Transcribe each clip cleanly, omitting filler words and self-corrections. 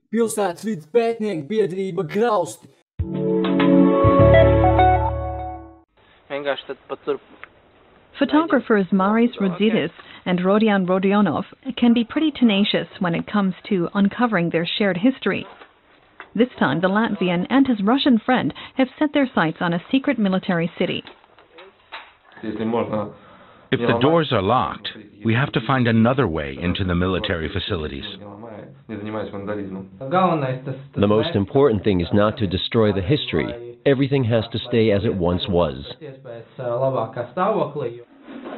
Pilsētas vides pētnieku biedrība Grauzti. Photographers Māris and Rodions can be pretty tenacious when it comes to uncovering their shared history. This time, the Latvian and his Russian friend have set their sights on a secret military city. If the doors are locked, we have to find another way into the military facilities. The most important thing is not to destroy the history. Everything has to stay as it once was.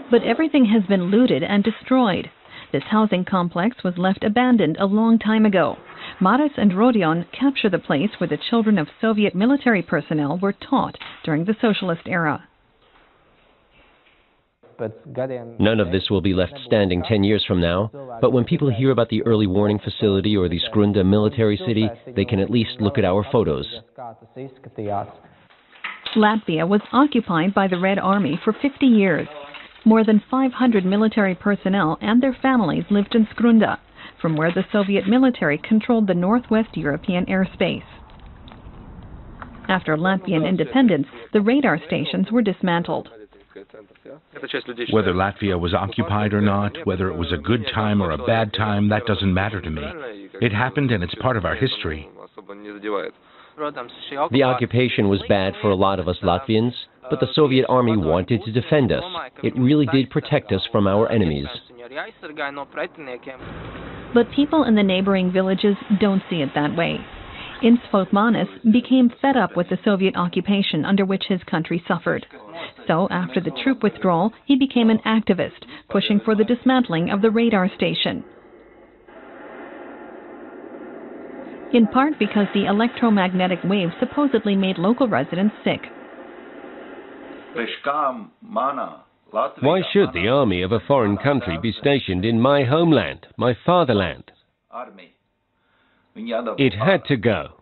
But everything has been looted and destroyed. This housing complex was left abandoned a long time ago. Māris and Rodions capture the place where the children of Soviet military personnel were taught during the socialist era. None of this will be left standing 10 years from now, but when people hear about the early warning facility or the Skrunda military city, they can at least look at our photos. Latvia was occupied by the Red Army for 50 years. More than 500 military personnel and their families lived in Skrunda, from where the Soviet military controlled the northwest European airspace. After Latvian independence, the radar stations were dismantled. Whether Latvia was occupied or not, whether it was a good time or a bad time, that doesn't matter to me. It happened and it's part of our history. The occupation was bad for a lot of us Latvians, but the Soviet army wanted to defend us. It really did protect us from our enemies. But people in the neighboring villages don't see it that way. Māris became fed up with the Soviet occupation under which his country suffered. So, after the troop withdrawal, he became an activist, pushing for the dismantling of the radar station. In part because the electromagnetic waves supposedly made local residents sick. Why should the army of a foreign country be stationed in my homeland, my fatherland? It had to go.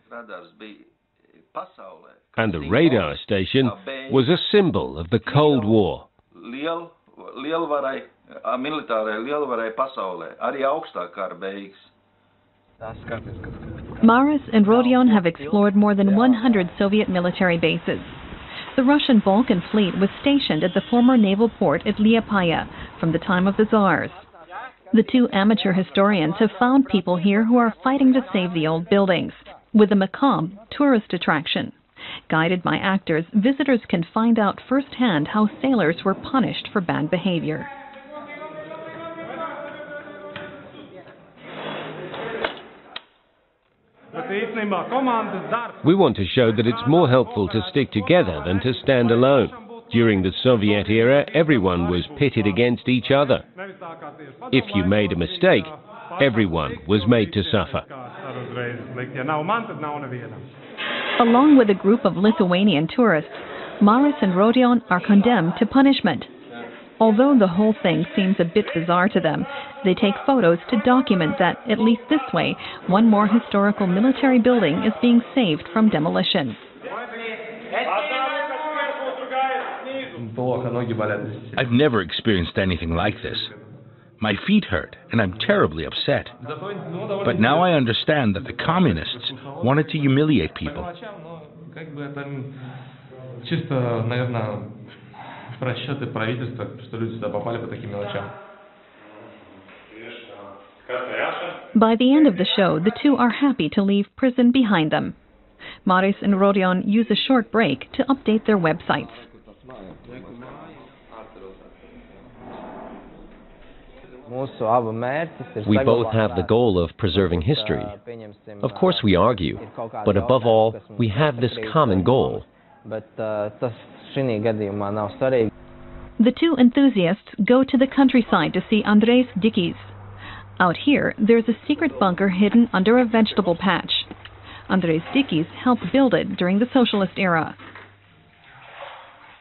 And the radar station was a symbol of the Cold War. Māris and Rodions have explored more than 100 Soviet military bases. The Russian Balkan fleet was stationed at the former naval port at Liepāja from the time of the Tsars. The two amateur historians have found people here who are fighting to save the old buildings, with a macabre tourist attraction. Guided by actors, visitors can find out firsthand how sailors were punished for bad behavior. We want to show that it's more helpful to stick together than to stand alone. During the Soviet era, everyone was pitted against each other. If you made a mistake, everyone was made to suffer. Along with a group of Lithuanian tourists, Māris and Rodions are condemned to punishment. Although the whole thing seems a bit bizarre to them, they take photos to document that, at least this way, one more historical military building is being saved from demolition. I've never experienced anything like this. My feet hurt, and I'm terribly upset. But now I understand that the communists wanted to humiliate people. By the end of the show, the two are happy to leave prison behind them. Māris and Rodions use a short break to update their websites. We both have the goal of preserving history. Of course we argue, but above all, we have this common goal. The two enthusiasts go to the countryside to see Andrej's Diggfiles. Out here, there's a secret bunker hidden under a vegetable patch. Andrej's Diggfiles helped build it during the socialist era.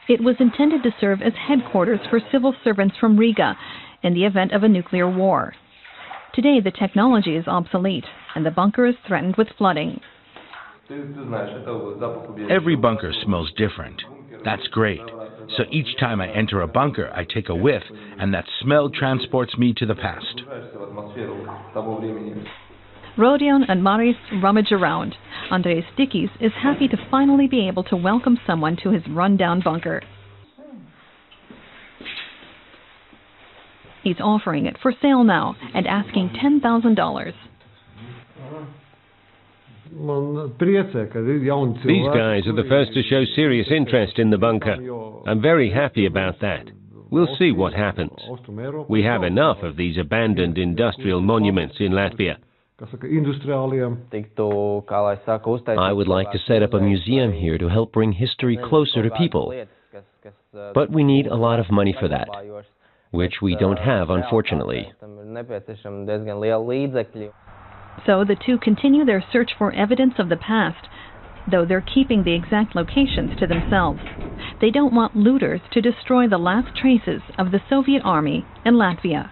It was intended to serve as headquarters for civil servants from Riga in the event of a nuclear war. Today, the technology is obsolete, and the bunker is threatened with flooding. Every bunker smells different. That's great. So each time I enter a bunker, I take a whiff, and that smell transports me to the past. Rodion and Māris rummage around. Andres Dickis is happy to finally be able to welcome someone to his run-down bunker. He's offering it for sale now and asking $10,000. These guys are the first to show serious interest in the bunker. I'm very happy about that. We'll see what happens. We have enough of these abandoned industrial monuments in Latvia. I would like to set up a museum here to help bring history closer to people. But we need a lot of money for that, which we don't have, unfortunately. So the two continue their search for evidence of the past, though they're keeping the exact locations to themselves. They don't want looters to destroy the last traces of the Soviet army in Latvia.